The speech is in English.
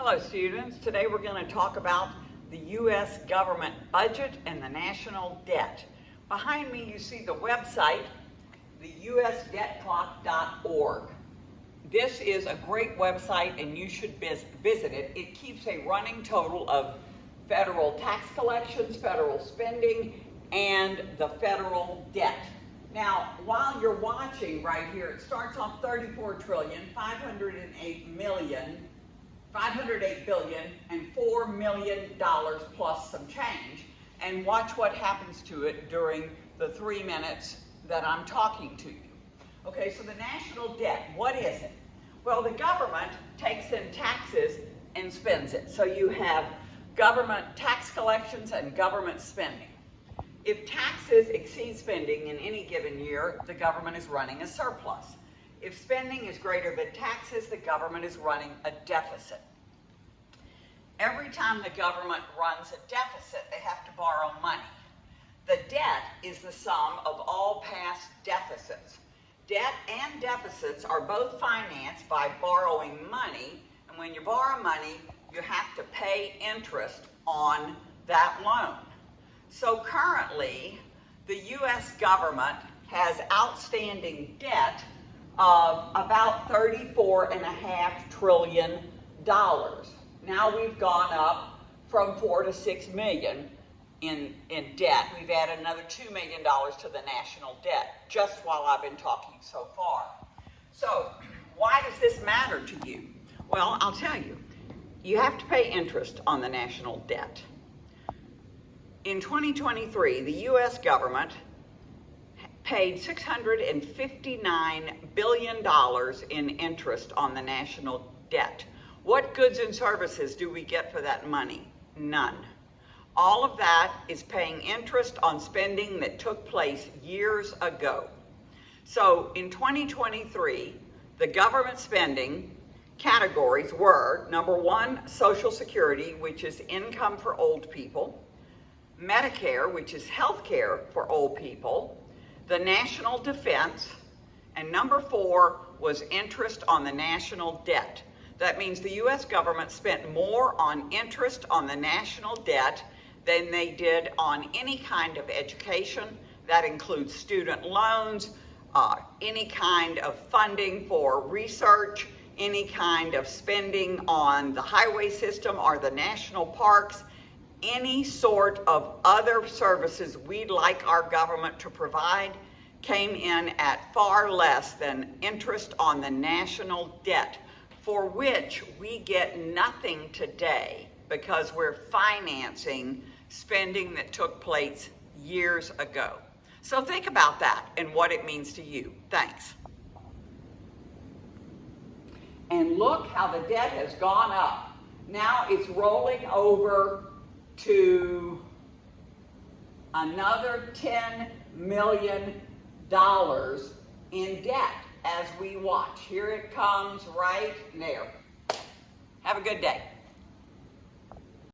Hello students, today we're going to talk about the U.S. government budget and the national debt. Behind me you see the website, the usdebtclock.org. This is a great website and you should visit it. It keeps a running total of federal tax collections, federal spending, and the federal debt. Now, while you're watching right here, it starts off $34,508 billion and $4 million plus some change, and watch what happens to it during the 3 minutes that I'm talking to you. Okay, so the national debt, what is it? Well, the government takes in taxes and spends it. So you have government tax collections and government spending. If taxes exceed spending in any given year, the government is running a surplus. If spending is greater than taxes, the government is running a deficit. Every time the government runs a deficit, they have to borrow money. The debt is the sum of all past deficits. Debt and deficits are both financed by borrowing money, and when you borrow money, you have to pay interest on that loan. So currently, the U.S. government has outstanding debt of about $34.5 trillion. Now we've gone up from 4 to 6 million in debt. We've added another $2 million to the national debt just while I've been talking so far. So why does this matter to you? Well, I'll tell you. You have to pay interest on the national debt. In 2023, the U.S. government paid $659 billion in interest on the national debt. What goods and services do we get for that money? None. All of that is paying interest on spending that took place years ago. So in 2023, the government spending categories were, number one, Social Security, which is income for old people, Medicare, which is health care for old people, the national defense, and number 4 was interest on the national debt. That means the U.S. government spent more on interest on the national debt than they did on any kind of education. That includes student loans, any kind of funding for research, any kind of spending on the highway system or the national parks, any sort of other services we'd like our government to provide came in at far less than interest on the national debt, for which we get nothing today because we're financing spending that took place years ago. So think about that and what it means to you. Thanks. And look how the debt has gone up. Now it's rolling over to another $10 million in debt as we watch. Here it comes right there. Have a good day.